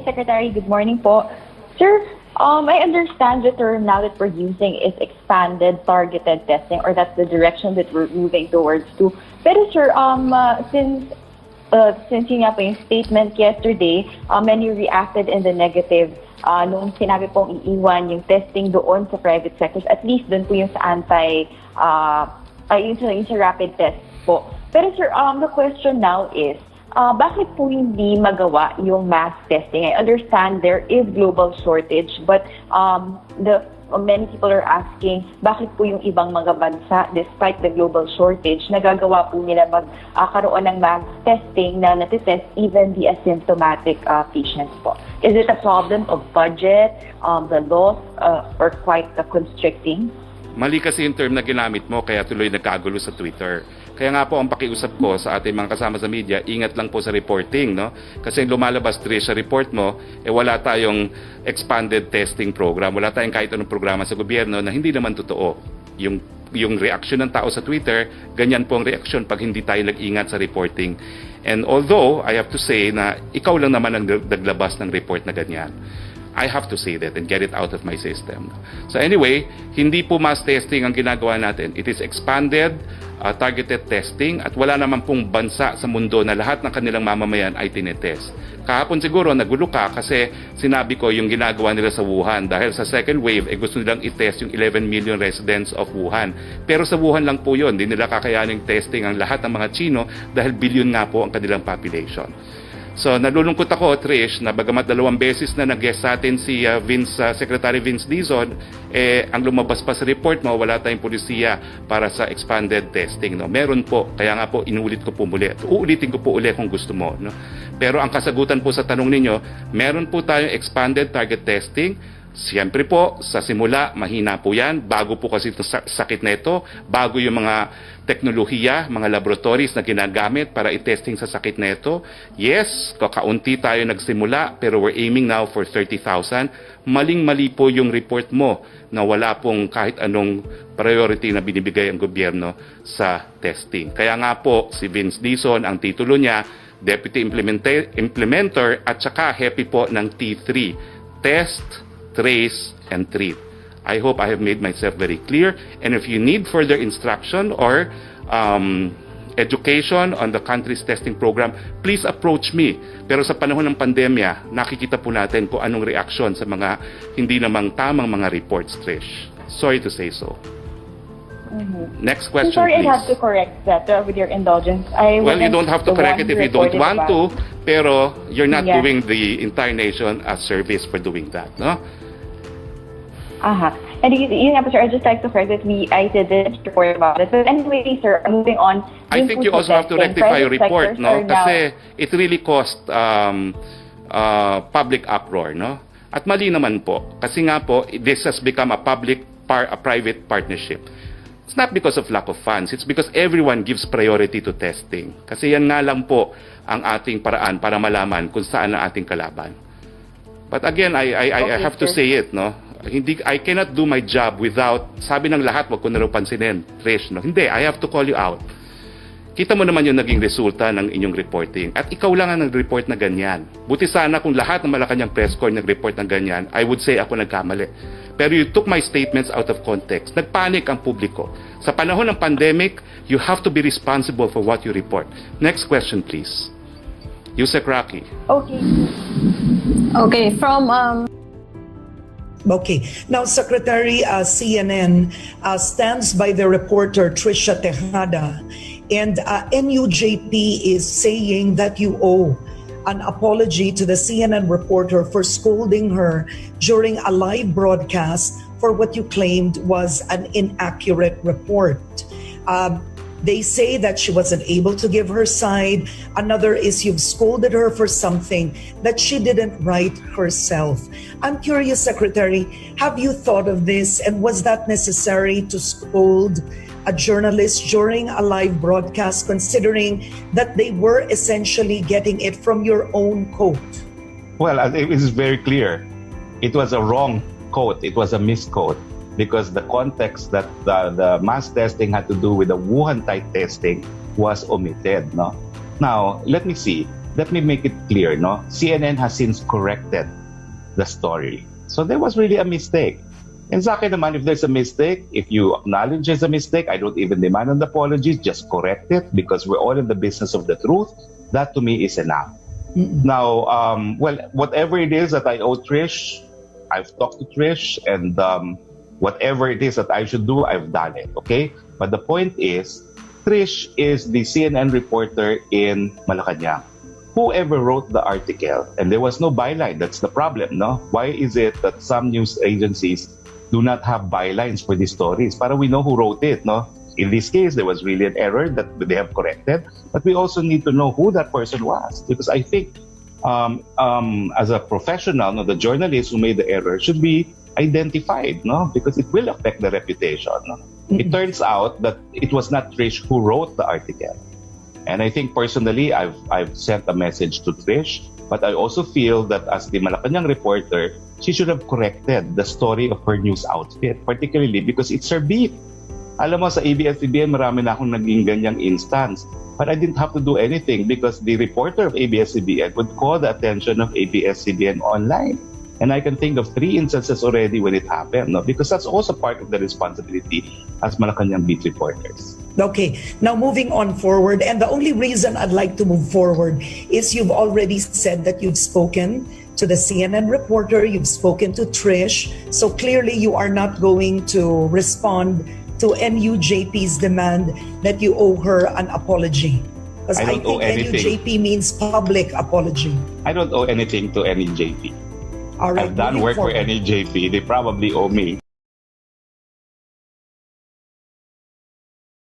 Secretary, good morning po. Sir, I understand the term now that we're using is expanded targeted testing, or that's the direction that we're moving towards to. Pero sir, since yun nga po yung statement yesterday, many reacted in the negative nung sinabi pong iiwan yung testing doon sa private sectors, at least doon po yung sa yung sa rapid test po. Pero sir, the question now is, bakit po hindi magawa yung mass testing? I understand there is global shortage, but many people are asking, bakit po yung ibang mga bansa, despite the global shortage, nagagawa po nila magkaroon ng mass testing na natitest even the asymptomatic patients po? Is it a problem of budget, the laws, or quite constricting? Mali kasi yung term na ginamit mo, kaya tuloy nagkagulo sa Twitter. Kaya nga po ang pakiusap ko sa ating mga kasama sa media, ingat lang po sa reporting, no? Kasi lumalabas, Tricia, report mo, wala tayong expanded testing program, wala tayong kahit anong programa sa gobyerno na hindi naman totoo. Yung reaction ng tao sa Twitter, ganyan po ang reaction pag hindi tayo nag-ingat sa reporting. And although, I have to say na ikaw lang naman ang naglabas ng report na ganyan, I have to say that and get it out of my system. So anyway, hindi po mass testing ang ginagawa natin. It is expanded, targeted testing, at wala naman pong bansa sa mundo na lahat ng kanilang mamamayan ay tinetest. Kahapon siguro nagulo ka kasi sinabi ko yung ginagawa nila sa Wuhan. Dahil sa second wave, gusto nilang itest yung 11 million residents of Wuhan. Pero sa Wuhan lang po yun. Hindi nila kakayaning testing ang lahat ng mga Chino dahil billion nga po ang kanilang population. So nalulungkot ako, Trish, na bagamat 2 beses na nag-guest sa atin si Secretary Vince Dizon, ang lumabas pa sa report mo, wala tayong polisiya para sa expanded testing. No? Meron po, kaya nga po inuulit ko po muli. Uulitin ko po uli kung gusto mo. No? Pero ang kasagutan po sa tanong ninyo, meron po tayong expanded target testing. Siyempre po, sa simula, mahina po yan. Bago po kasi ito sakit na ito. Bago yung mga teknolohiya, mga laboratories na ginagamit para i-testing sa sakit na ito. Yes, kakaunti tayo nagsimula, pero we're aiming now for 30,000. Maling-mali po yung report mo na wala pong kahit anong priority na binibigay ang gobyerno sa testing. Kaya nga po, si Vince Dizon, ang titulo niya, Deputy Implementer at saka happy po ng T3. Test, trace, and treat. I hope I have made myself very clear. And if you need further instruction or education on the country's testing program, please approach me. Pero sa panahon ng pandemya, nakikita po natin kung anong reaksyon sa mga hindi namang tamang mga reports, Trish. Sorry to say so. Next question, sorry, please. I have to correct that with your indulgence. Well, you don't have to correct it if you don't want to, pero you're not doing the entire nation a service for doing that, no? And yun nga po, sir, I'd just like to correct that I didn't report about it. But anyway, sir, moving on. I think you also have to rectify your report, no? Kasi it really caused public uproar, no? At mali naman po. Kasi nga po, this has become a private partnership. It's not because of lack of funds. It's because everyone gives priority to testing. Kasi yan nga lang po ang ating paraan para malaman kung saan ang ating kalaban. But again, I have to say it, no? I cannot do my job without, sabi ng lahat, wag ko na raw pansinin, Trish, no? Hindi, I have to call you out. Kita mo naman yung naging resulta ng inyong reporting. At ikaw lang ang nag-report na ganyan. Buti sana kung lahat ng Malacanang press corps nag-report ng ganyan, I would say ako nagkamali. Pero you took my statements out of context. Nagpanik ang publiko. Sa panahon ng pandemic, you have to be responsible for what you report. Next question, please. Yusek Roque. Okay, from... Okay. Now, Secretary, CNN stands by the reporter Triciah Terada, and NUJP is saying that you owe an apology to the CNN reporter for scolding her during a live broadcast for what you claimed was an inaccurate report. They say that she wasn't able to give her side. Another is you've scolded her for something that she didn't write herself. I'm curious, Secretary, have you thought of this, and was that necessary to scold a journalist during a live broadcast, considering that they were essentially getting it from your own quote? Well, it is very clear. It was a wrong quote. It was a misquote. Because the context that the mass testing had to do with the Wuhan type testing was omitted. No? Now, let me see. let me make it clear, no? CNN has since corrected the story. So there was really a mistake. And sa akin naman, if there's a mistake, if you acknowledge there's a mistake, I don't even demand an apology, just correct it, because we're all in the business of the truth. That to me is enough. Now, well, whatever it is that I owe Trish, I've talked to Trish, and whatever it is that I should do, I've done it, okay? But the point is, Trish is the CNN reporter in Malacanang. Whoever wrote the article, and there was no byline, that's the problem, no? Why is it that some news agencies do not have bylines for these stories? Para we know who wrote it, no? In this case, there was really an error that they have corrected, but we also need to know who that person was, because I think as a professional, no, the journalist who made the error should be identified, no? Because it will affect the reputation. No? It turns out that it was not Trish who wrote the article. And I think personally, I've sent a message to Trish, but I also feel that as the Malacanang reporter, she should have corrected the story of her news outfit, particularly because it's her beat. Alam mo, sa ABS-CBN, marami na akong naging ganyang instance. But I didn't have to do anything because the reporter of ABS-CBN would call the attention of ABS-CBN online. And I can think of 3 instances already when it happened, no? Because that's also part of the responsibility as Malacanang beat reporters. Okay, now moving on forward, and the only reason I'd like to move forward is you've already said that you've spoken to the CNN reporter, you've spoken to Trish, so clearly you are not going to respond to NUJP's demand that you owe her an apology. Because I think NUJP means public apology. I don't owe anything to NUJP. All right, I've done work for NUJP. They probably owe me.